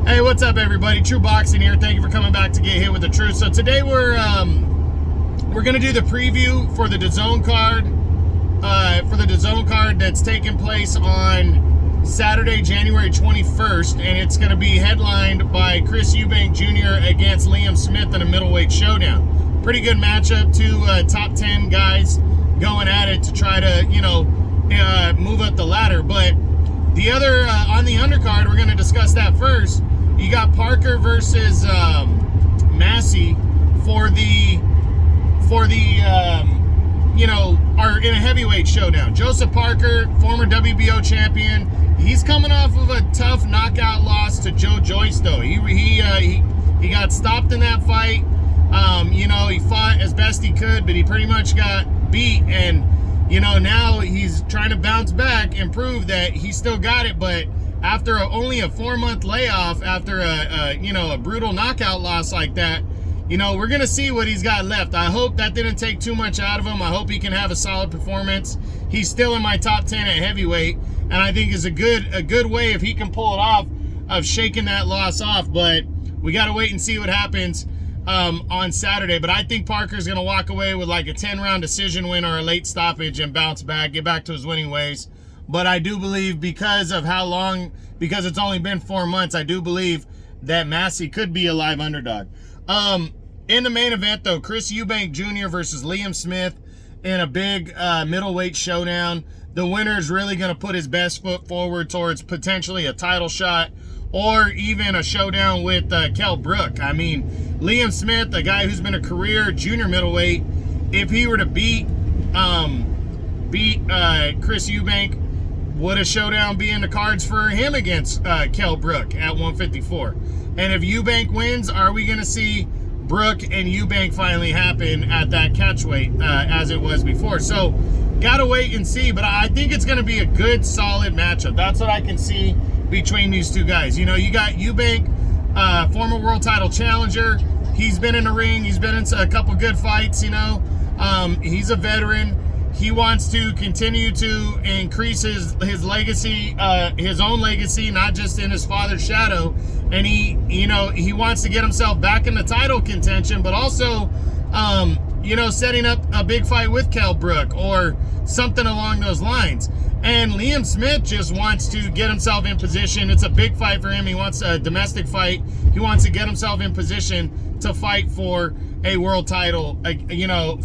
Hey, what's up, everybody? True Boxing here. Thank you for coming back to Get Hit with the Truth. So today we're gonna do the preview for the DAZN card, that's taking place on Saturday, January 21st, and it's gonna be headlined by Chris Eubank Jr. against Liam Smith in a middleweight showdown. Pretty good matchup. Two top 10 guys going at it to try to, move up the ladder. But the other on the undercard, we're gonna discuss that first. You got Parker versus Massey for the in a heavyweight showdown. Joseph Parker, former WBO champion, he's coming off of a tough knockout loss to Joe Joyce, though. He got stopped in that fight. He fought as best he could, but he pretty much got beat, and now he's trying to bounce back and prove that he still got it. But after only a 4-month layoff, after a brutal knockout loss like that, we're gonna see what he's got left. I hope that didn't take too much out of him. I hope he can have a solid performance. He's still in my top 10 at heavyweight, and I think is a good way, if he can pull it off, of shaking that loss off. But we got to wait and see what happens on Saturday. But I think Parker's gonna walk away with like a 10-round decision win or a late stoppage and bounce back, get back to his winning ways. But I do believe, because it's only been 4 months, I do believe that Massey could be a live underdog. In the main event, though, Chris Eubank Jr. versus Liam Smith in a big middleweight showdown. The winner is really going to put his best foot forward towards potentially a title shot or even a showdown with Kell Brook. I mean, Liam Smith, a guy who's been a career junior middleweight, if he were to beat Chris Eubank, would a showdown be in the cards for him against Kell Brook at 154? And if Eubank wins, are we going to see Brook and Eubank finally happen at that catchweight as it was before? So, got to wait and see. But I think it's going to be a good, solid matchup. That's what I can see between these two guys. You got Eubank, former world title challenger. He's been in the ring. He's been in a couple good fights, He's a veteran. He wants to continue to increase his legacy, his own legacy, not just in his father's shadow. And he wants to get himself back in the title contention, but also, setting up a big fight with Kell Brook or something along those lines. And Liam Smith just wants to get himself in position. It's a big fight for him. He wants a domestic fight. He wants to get himself in position to fight for a world title,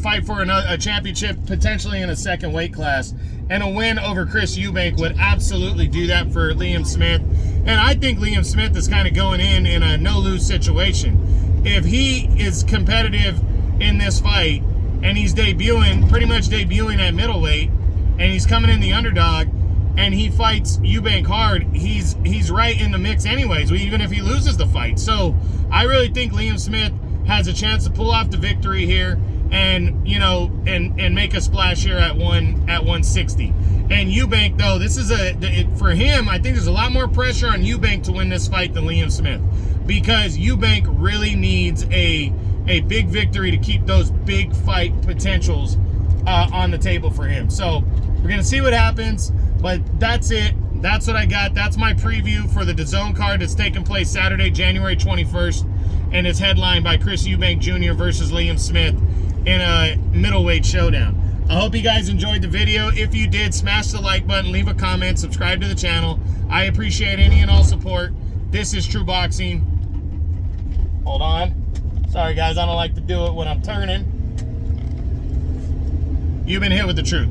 fight for a championship, potentially in a second weight class. And a win over Chris Eubank would absolutely do that for Liam Smith. And I think Liam Smith is kind of going in a no-lose situation. If he is competitive in this fight and he's pretty much debuting at middleweight, and he's coming in the underdog, and he fights Eubank hard, he's right in the mix anyways, even if he loses the fight. So I really think Liam Smith has a chance to pull off the victory here and make a splash here at 160. And Eubank, though, for him, I think there's a lot more pressure on Eubank to win this fight than Liam Smith, because Eubank really needs a big victory to keep those big fight potentials on the table for him. So we're gonna see what happens, but that's it. That's what I got. That's my preview for the DAZN card that's taking place Saturday, January 21st, and it's headlined by Chris Eubank Jr. versus Liam Smith in a middleweight showdown. I hope you guys enjoyed the video. If you did, smash the like button, leave a comment, subscribe to the channel. I appreciate any and all support. This is True Boxing. Hold on. Sorry, guys, I don't like to do it when I'm turning. You've been hit with the truth.